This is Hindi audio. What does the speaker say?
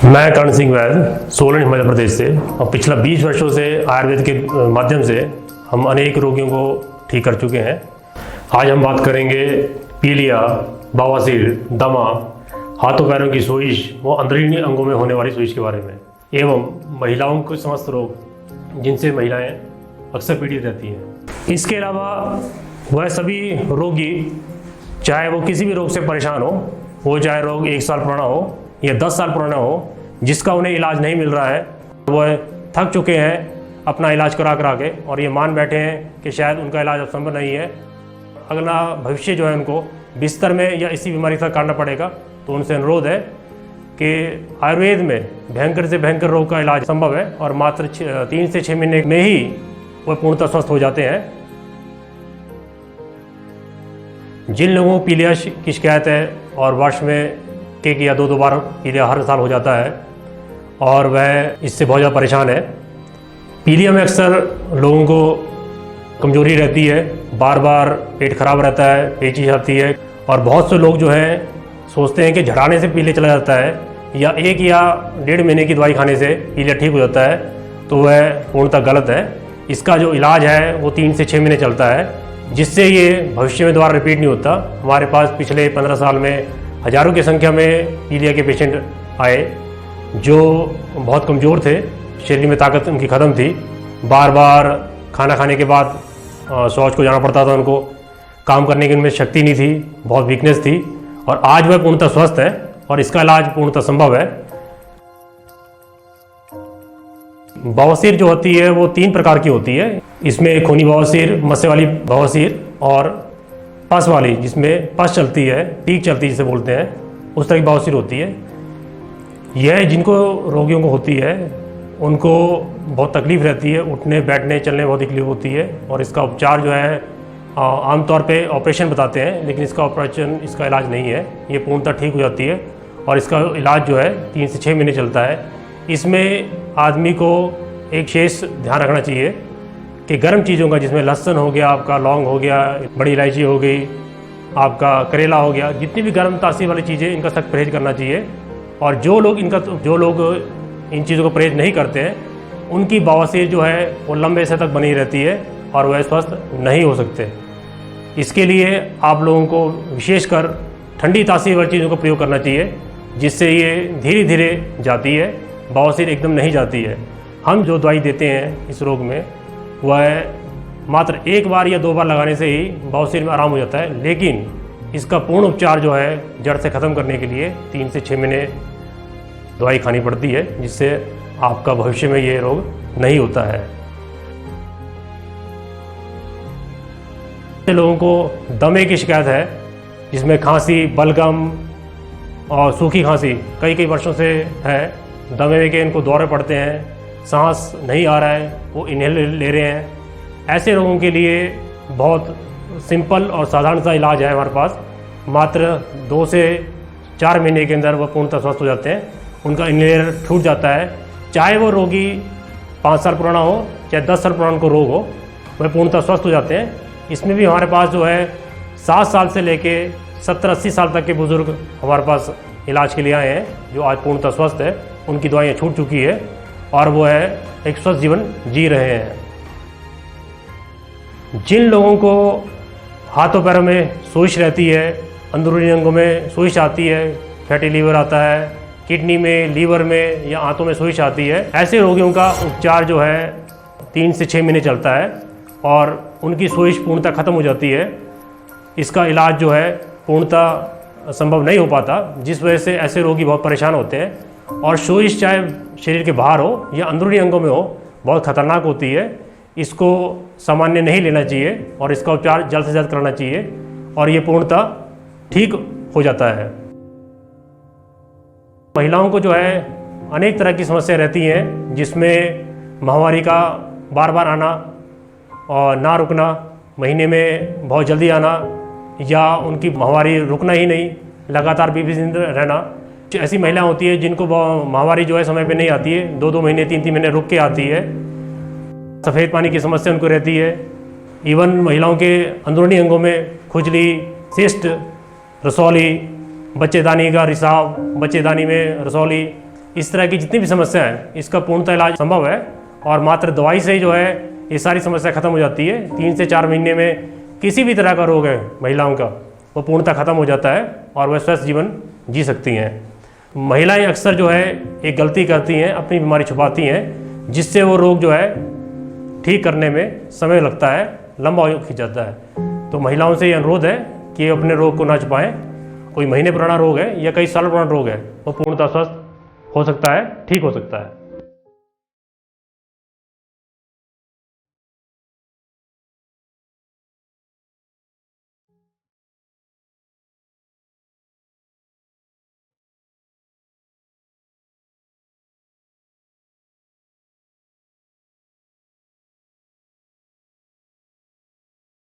मैं कर्ण सिंह वैद सोलन मध्य प्रदेश से और पिछला 20 वर्षों से आयुर्वेद के माध्यम से हम अनेक रोगियों को ठीक कर चुके हैं। आज हम बात करेंगे पीलिया, बवासीर, दमा, हाथों पैरों की सोइश व अंदरूनी अंगों में होने वाली सोइश के बारे में एवं महिलाओं के समस्त रोग जिनसे महिलाएं अक्सर पीड़ित रहती हैं। इसके अलावा वह सभी रोगी चाहे वो किसी भी रोग से परेशान हो चाहे रोग 1 साल पुराना हो या 10 साल पुराना हो, जिसका उन्हें इलाज नहीं मिल रहा है, वह थक चुके हैं अपना इलाज करा के और ये मान बैठे हैं कि शायद उनका इलाज अब संभव नहीं है, अगला भविष्य जो है उनको बिस्तर में या इसी बीमारी से काटना पड़ेगा। तो उनसे अनुरोध है कि आयुर्वेद में भयंकर से भयंकर रोग का इलाज संभव है और मात्र 3 से 6 महीने में ही वह पूर्णतः स्वस्थ हो जाते हैं। जिन लोगों को पीलिया की शिकायत है और वर्ष में एक या दो बार पीलिया हर साल हो जाता है और वह इससे बहुत ज़्यादा परेशान है। पीलिया में अक्सर लोगों को कमजोरी रहती है, बार बार पेट खराब रहता है, पेचिश आती है और बहुत से लोग जो हैं सोचते हैं कि झड़ाने से पीलिया चला जाता है या 1 या 1.5 महीने की दवाई खाने से पीलिया ठीक हो जाता है, तो वह पूर्णतः गलत है। इसका जो इलाज है वो 3 से 6 महीने चलता है, जिससे ये भविष्य में दोबारा रिपीट नहीं होता। हमारे पास पिछले 15 साल में हज़ारों की संख्या में पीलिया के पेशेंट आए जो बहुत कमज़ोर थे, शरीर में ताकत उनकी ख़त्म थी, बार बार खाना खाने के बाद शौच को जाना पड़ता था, उनको काम करने की उनमें शक्ति नहीं थी, बहुत वीकनेस थी और आज वह पूर्णतः स्वस्थ है और इसका इलाज पूर्णतः संभव है। बवासीर जो होती है वो 3 प्रकार की होती है। इसमें खूनी बवासीर, मस्से वाली बवासीर और पस वाली, जिसमें पस चलती है, पीक चलती है जिसे बोलते हैं, उस तरह की बवासीर होती है। यह जिनको रोगियों को होती है उनको बहुत तकलीफ रहती है, उठने बैठने चलने में बहुत तकलीफ होती है और इसका उपचार जो है आमतौर पे ऑपरेशन बताते हैं, लेकिन इसका इलाज नहीं है, ये पूर्णतः ठीक हो जाती है और इसका इलाज जो है 3 से 6 महीने चलता है। इसमें आदमी को एक शेष ध्यान रखना चाहिए कि गर्म चीज़ों का, जिसमें लहसुन हो गया, आपका लौंग हो गया, बड़ी इलायची हो गई, आपका करेला हो गया, जितनी भी गर्म तासीर वाली चीज़ें, इनका सख्त परहेज करना चाहिए। और जो लोग इन चीज़ों को परहेज नहीं करते हैं उनकी बवासीर जो है वो लंबे समय तक बनी रहती है और वह स्वस्थ नहीं हो सकते। इसके लिए आप लोगों को विशेषकर ठंडी तासीर वाली चीज़ों का प्रयोग करना चाहिए, जिससे ये धीरे धीरे जाती है, बवासीर एकदम नहीं जाती है। हम जो दवाई देते हैं इस रोग में वह मात्र 1 बार या 2 बार लगाने से ही बवासीर में आराम हो जाता है, लेकिन इसका पूर्ण उपचार जो है जड़ से ख़त्म करने के लिए 3 से 6 महीने दवाई खानी पड़ती है, जिससे आपका भविष्य में ये रोग नहीं होता है। लोगों को दमे की शिकायत है, जिसमें खांसी, बलगम और सूखी खांसी कई वर्षों से है। दमे के इनको दौरे पड़ते हैं, सांस नहीं आ रहा है, वो इनहेल ले रहे हैं। ऐसे लोगों के लिए बहुत सिंपल और साधारण सा इलाज है हमारे पास। मात्र 2 से 4 महीने के अंदर वह पूर्णतः स्वस्थ हो जाते हैं, उनका इनहेलर छूट जाता है। चाहे वो रोगी 5 साल पुराना हो चाहे 10 साल पुराना को रोग हो, वह पूर्णतः स्वस्थ हो जाते हैं। इसमें भी हमारे पास जो है 7 साल से लेके 70-80 साल तक के बुज़ुर्ग हमारे पास इलाज के लिए आए हैं, जो आज पूर्णतः स्वस्थ है, उनकी दवाइयाँ छूट चुकी है और वो है एक स्वस्थ जीवन जी रहे हैं। जिन लोगों को हाथों पैरों में सोइश रहती है, अंदरूनी अंगों में सोइश आती है, फैटी लीवर आता है, किडनी में, लीवर में या आंतों में सोइश आती है, ऐसे रोगियों का उपचार जो है 3 से 6 महीने चलता है और उनकी सोइश पूर्णतः ख़त्म हो जाती है। इसका इलाज जो है पूर्णतः संभव नहीं हो पाता, जिस वजह से ऐसे रोगी बहुत परेशान होते हैं और सोइश चाहे शरीर के बाहर हो या अंदरूनी अंगों में हो, बहुत ख़तरनाक होती है। इसको सामान्य नहीं लेना चाहिए और इसका उपचार जल्द से जल्द करना चाहिए और ये पूर्णतः ठीक हो जाता है। महिलाओं को जो है अनेक तरह की समस्या रहती हैं, जिसमें माहवारी का बार बार आना और ना रुकना, महीने में बहुत जल्दी आना या उनकी माहवारी रुकना ही नहीं, लगातार बेफिक्र रहना। ऐसी महिलाएं होती है जिनको माहवारी जो है समय पे नहीं आती है, 2-2 महीने 3-3 महीने रुक के आती है। सफ़ेद पानी की समस्या उनको रहती है। इवन महिलाओं के अंदरूनी अंगों में खुजली, सिस्ट, रसौली, बच्चेदानी का रिसाव, बच्चेदानी में रसौली, इस तरह की जितनी भी समस्या है इसका पूर्णतः इलाज संभव है और मात्र दवाई से ही जो है ये सारी समस्या खत्म हो जाती है। 3 से 4 महीने में किसी भी तरह का रोग है महिलाओं का वो पूर्णतः खत्म हो जाता है और वह स्वस्थ जीवन जी सकती हैं। महिलाएं अक्सर जो है एक गलती करती हैं, अपनी बीमारी छुपाती हैं, जिससे वो रोग जो है ठीक करने में समय लगता है, लंबा खिंच जाता है। तो महिलाओं से ये अनुरोध है कि अपने रोग को ना छुपाएं। कोई महीने पुराना रोग है या कई साल पुराना रोग है वो पूर्णतः स्वस्थ हो सकता है, ठीक हो सकता है।